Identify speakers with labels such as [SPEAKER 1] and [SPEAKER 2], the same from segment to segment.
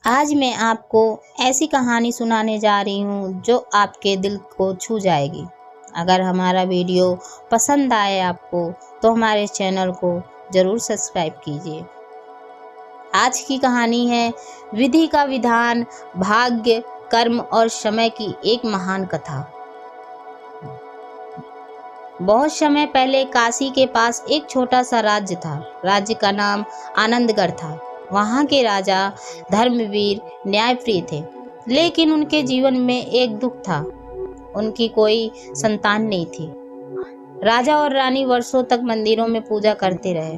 [SPEAKER 1] आज मैं आपको ऐसी कहानी सुनाने जा रही हूँ जो आपके दिल को छू जाएगी। अगर हमारा वीडियो पसंद आए आपको तो हमारे चैनल को ज़रूर सब्सक्राइब कीजिए। आज की कहानी है विधि का विधान, भाग्य, कर्म और समय की एक महान कथा। बहुत समय पहले काशी के पास एक छोटा सा राज्य था। राज्य का नाम आनंदगढ़ था। वहाँ के राजा धर्मवीर, न्यायप्रिय थे, लेकिन उनके जीवन में एक दुख था। उनकी कोई संतान नहीं थी। राजा और रानी वर्षों तक मंदिरों में पूजा करते रहे।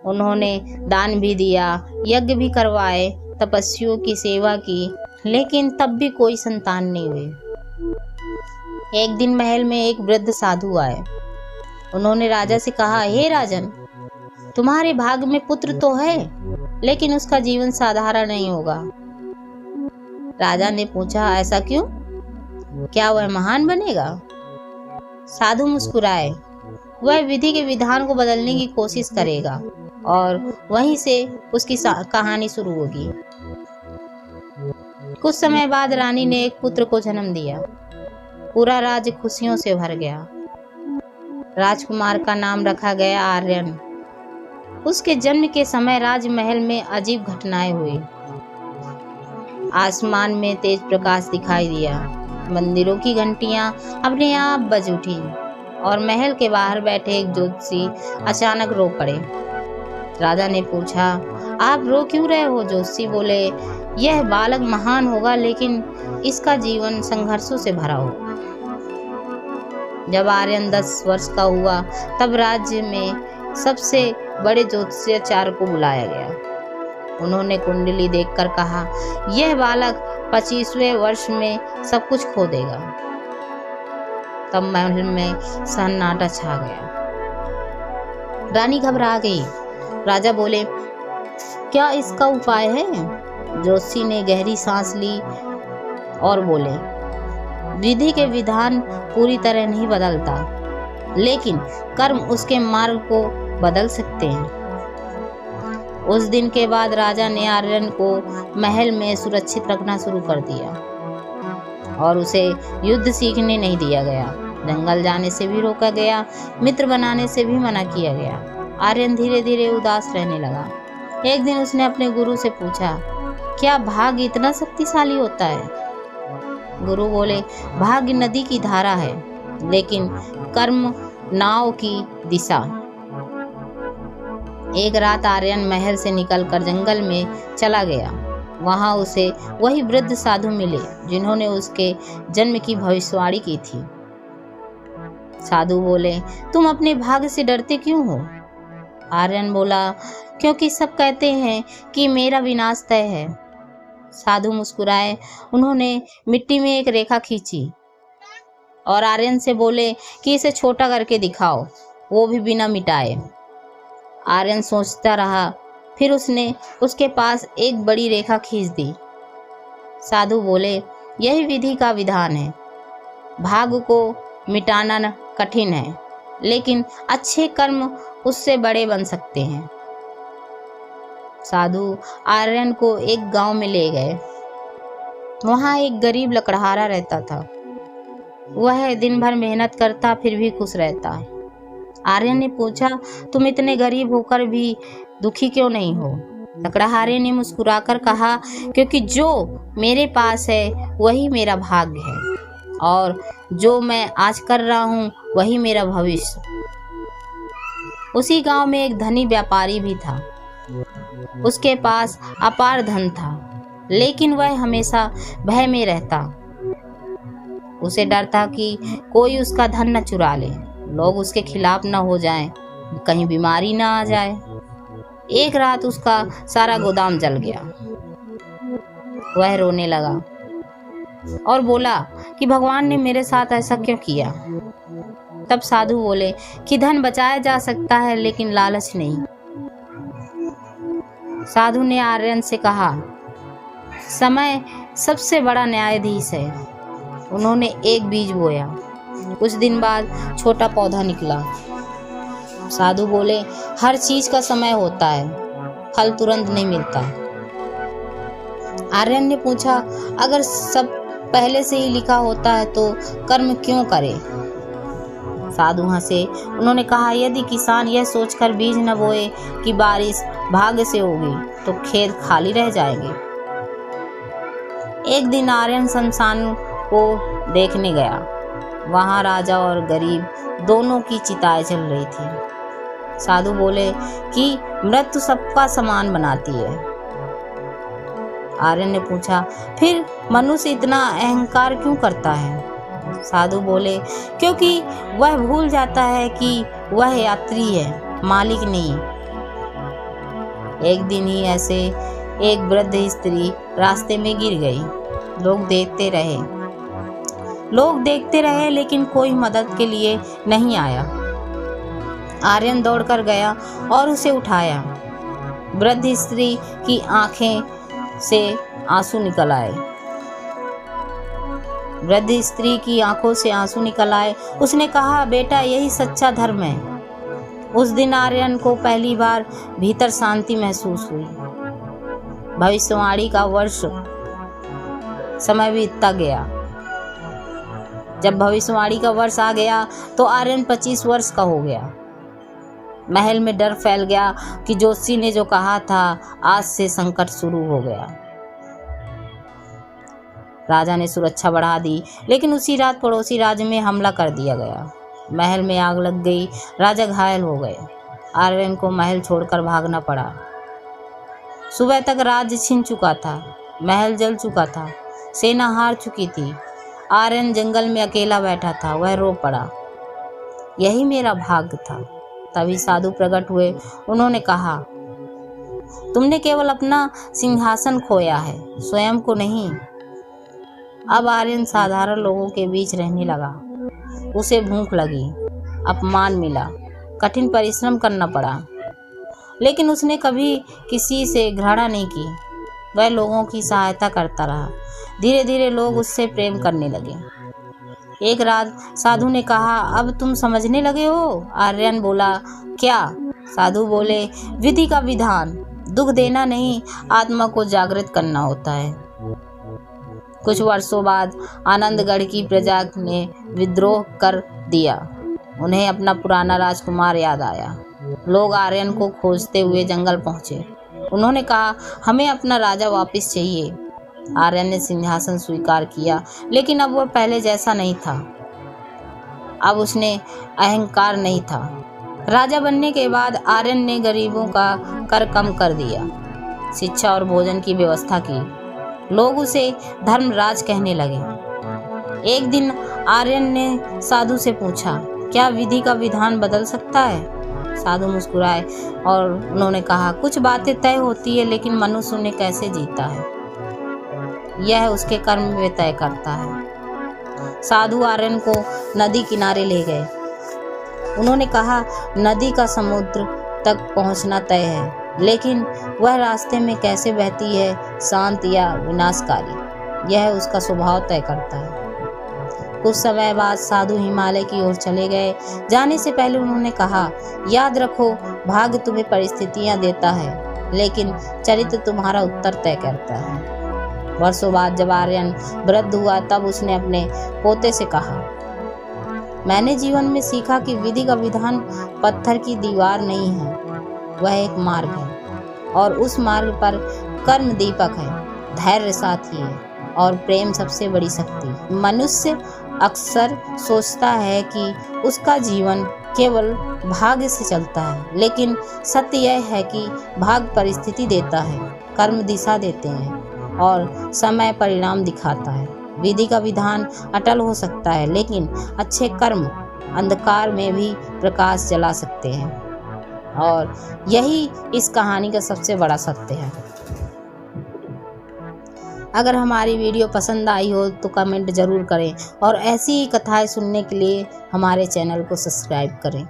[SPEAKER 1] उन्होंने दान भी दिया, यज्ञ भी करवाए, तपस्वियों की सेवा की, लेकिन तब भी कोई संतान नहीं हुई। एक दिन महल में एक वृद्ध साधु आए। उन्होंने राजा से कहा, हे राजन, तुम्हारे भाग्य में पुत्र तो है, लेकिन उसका जीवन साधारण नहीं होगा। राजा ने पूछा, ऐसा क्यों? क्या वह महान बनेगा? साधु मुस्कुराए। वह विधि के विधान को बदलने की कोशिश करेगा और वहीं से उसकी कहानी शुरू होगी। कुछ समय बाद रानी ने एक पुत्र को जन्म दिया। पूरा राज्य खुशियों से भर गया। राजकुमार का नाम रखा गया आर्यन। उसके जन्म के समय राजमहल में अजीब घटनाएं हुई। आसमान में तेज प्रकाश दिखाई दिया, मंदिरों की घंटियां अपने आप बज उठी और महल के बाहर बैठे एक ज्योतिषी अचानक रो पड़े। राजा ने पूछा, आप रो क्यों रहे हो? ज्योतिषी बोले, यह बालक महान होगा, लेकिन इसका जीवन संघर्षों से भरा होगा। जब आर्यन 10 वर्ष का हुआ तब राज्य में सबसे बड़े ज्योतिषाचार्य को बुलाया गया। उन्होंने कुंडली देखकर कहा, यह बालक 25वें वर्ष में सब कुछ खो देगा। तब महल में सन्नाटा छा गया। रानी घबरा गई। राजा बोले, क्या इसका उपाय है? ज्योतिषी ने गहरी सांस ली और बोले, विधि के विधान पूरी तरह नहीं बदलता, लेकिन कर्म उसके मार्ग को बदल सकते हैं। उस दिन के बाद राजा ने आर्यन को महल में सुरक्षित रखना शुरू कर दिया और उसे युद्ध सीखने नहीं दिया गया। जंगल जाने से भी रोका गया, मित्र बनाने से भी मना किया गया। आर्यन धीरे धीरे उदास रहने लगा। एक दिन उसने अपने गुरु से पूछा, क्या भाग्य इतना शक्तिशाली होता है? गुरु बोले, भाग्य नदी की धारा है, लेकिन कर्म नाव की दिशा। एक रात आर्यन महल से निकलकर जंगल में चला गया। वहां उसे वही वृद्ध साधु मिले जिन्होंने उसके जन्म की भविष्यवाणी की थी। साधु बोले, तुम अपने भाग्य से डरते क्यों हो? आर्यन बोला, क्योंकि सब कहते हैं कि मेरा विनाश तय है। साधु मुस्कुराए। उन्होंने मिट्टी में एक रेखा खींची और आर्यन से बोले कि इसे छोटा करके दिखाओ, वो भी बिना मिटाए। आर्यन सोचता रहा, फिर उसने उसके पास एक बड़ी रेखा खींच दी। साधु बोले, यही विधि का विधान है। भाग्य को मिटाना कठिन है, लेकिन अच्छे कर्म उससे बड़े बन सकते हैं। साधु आर्यन को एक गांव में ले गए। वहां एक गरीब लकड़हारा रहता था। वह दिन भर मेहनत करता, फिर भी खुश रहता है। आर्यन ने पूछा, तुम इतने गरीब होकर भी दुखी क्यों नहीं हो? लकड़हारे ने मुस्कुराकर कहा, क्योंकि जो मेरे पास है वही मेरा भाग्य है, और जो मैं आज कर रहा हूँ वही मेरा भविष्य। उसी गांव में एक धनी व्यापारी भी था। उसके पास अपार धन था, लेकिन वह हमेशा भय में रहता। उसे डर था कि कोई उसका धन न चुरा ले, लोग उसके खिलाफ न हो जाएं, कहीं बीमारी न आ जाए। एक रात उसका सारा गोदाम जल गया। वह रोने लगा और बोला कि भगवान ने मेरे साथ ऐसा क्यों किया? तब साधु बोले कि धन बचाया जा सकता है, लेकिन लालच नहीं। साधु ने आर्यन से कहा, समय सबसे बड़ा न्यायाधीश है। उन्होंने एक बीज बोया। कुछ दिन बाद छोटा पौधा निकला। साधु बोले, हर चीज का समय होता है, फल तुरंत नहीं मिलता। आर्यन ने पूछा, अगर सब पहले से ही लिखा होता है तो कर्म क्यों करे? साधु हंसे। उन्होंने कहा, यदि किसान यह सोचकर बीज न बोए कि बारिश भाग्य से होगी तो खेत खाली रह जाएंगे। एक दिन आर्यन शमशान को देखने गया। वहां राजा और गरीब दोनों की चिताएं जल रही थी। साधु बोले कि मृत्यु सबका समान बनाती है। आर्यन ने पूछा, फिर मनुष्य इतना अहंकार क्यों करता है? साधु बोले, क्योंकि वह भूल जाता है कि वह यात्री है, मालिक नहीं। एक दिन ही ऐसे एक वृद्ध स्त्री रास्ते में गिर गई। लोग देखते रहे लेकिन कोई मदद के लिए नहीं आया। आर्यन दौड़कर गया और उसे उठाया। वृद्ध स्त्री की आंखें से आंसू निकल आए। वृद्ध स्त्री की आंखों से आंसू निकल आए। उसने कहा, बेटा, यही सच्चा धर्म है। उस दिन आर्यन को पहली बार भीतर शांति महसूस हुई। भविष्यवाणी का वर्ष समय बीतता गया। जब भविष्यवाणी का वर्ष आ गया तो आर्यन 25 वर्ष का हो गया। महल में डर फैल गया कि ज्योतिषी ने जो कहा था, आज से संकट शुरू हो गया। राजा ने सुरक्षा बढ़ा दी, लेकिन उसी रात पड़ोसी राज्य में हमला कर दिया गया। महल में आग लग गई। राजा घायल हो गए। आर्यन को महल छोड़कर भागना पड़ा। सुबह तक राज्य छिन चुका था। महल जल चुका था। सेना हार चुकी थी। आर्यन जंगल में अकेला बैठा था। वह रो पड़ा, यही मेरा भाग्य था। तभी साधु प्रकट हुए। उन्होंने कहा, तुमने केवल अपना सिंहासन खोया है, स्वयं को नहीं। अब आर्यन साधारण लोगों के बीच रहने लगा। उसे भूख लगी, अपमान मिला, कठिन परिश्रम करना पड़ा, लेकिन उसने कभी किसी से घृणा नहीं की। वह लोगों की सहायता करता रहा। धीरे धीरे लोग उससे प्रेम करने लगे। एक रात साधु ने कहा, अब तुम समझने लगे हो? आर्यन बोला, क्या? साधु बोले, विधि का विधान दुख देना नहीं, आत्मा को जागृत करना होता है। कुछ वर्षों बाद आनंदगढ़ की प्रजा ने विद्रोह कर दिया। उन्हें अपना पुराना राजकुमार याद आया। लोग आर्यन को खोजते हुए जंगल पहुंचे। उन्होंने कहा, हमें अपना राजा वापस चाहिए। आर्यन ने सिंहासन स्वीकार किया, लेकिन अब वह पहले जैसा नहीं था। अब उसने अहंकार नहीं था। राजा बनने के बाद आर्यन ने गरीबों का कर कम कर दिया, शिक्षा और भोजन की व्यवस्था की। लोग उसे धर्मराज कहने लगे। एक दिन आर्यन ने साधु से पूछा, क्या विधि का विधान बदल सकता है? साधु मुस्कुराए और उन्होंने कहा, कुछ बातें तय होती है, लेकिन मनुष्य उन्हें कैसे जीता है यह उसके कर्म में तय करता है। साधु आर्यन को नदी किनारे ले गए। उन्होंने कहा, नदी का समुद्र तक पहुंचना तय है, लेकिन वह रास्ते में कैसे बहती है, शांत या विनाशकारी, यह उसका स्वभाव तय करता है। कुछ समय बाद साधु हिमालय की ओर चले गए। जाने से पहले उन्होंने कहा, याद रखो, भाग्य तुम्हें परिस्थितियां देता है, लेकिन चरित्र तुम्हारा उत्तर तय करता है। वर्षों बाद जब आर्यन वृद्ध हुआ, तब उसने अपने पोते से कहा, मैंने जीवन में सीखा कि विधि का विधान पत्थर की दीवार नहीं है, वह एक मार्ग है, और उस मार्ग पर कर्म दीपक है, धैर्य साथी है, और प्रेम सबसे बड़ी शक्ति। मनुष्य अक्सर सोचता है कि उसका जीवन केवल भाग्य से चलता है, लेकिन सत्य यह है कि भाग्य परिस्थिति देता है, कर्म दिशा देते हैं, और समय परिणाम दिखाता है। विधि का विधान अटल हो सकता है, लेकिन अच्छे कर्म अंधकार में भी प्रकाश जला सकते हैं, और यही इस कहानी का सबसे बड़ा सत्य है। अगर हमारी वीडियो पसंद आई हो तो कमेंट ज़रूर करें, और ऐसी ही कथाएं सुनने के लिए हमारे चैनल को सब्सक्राइब करें।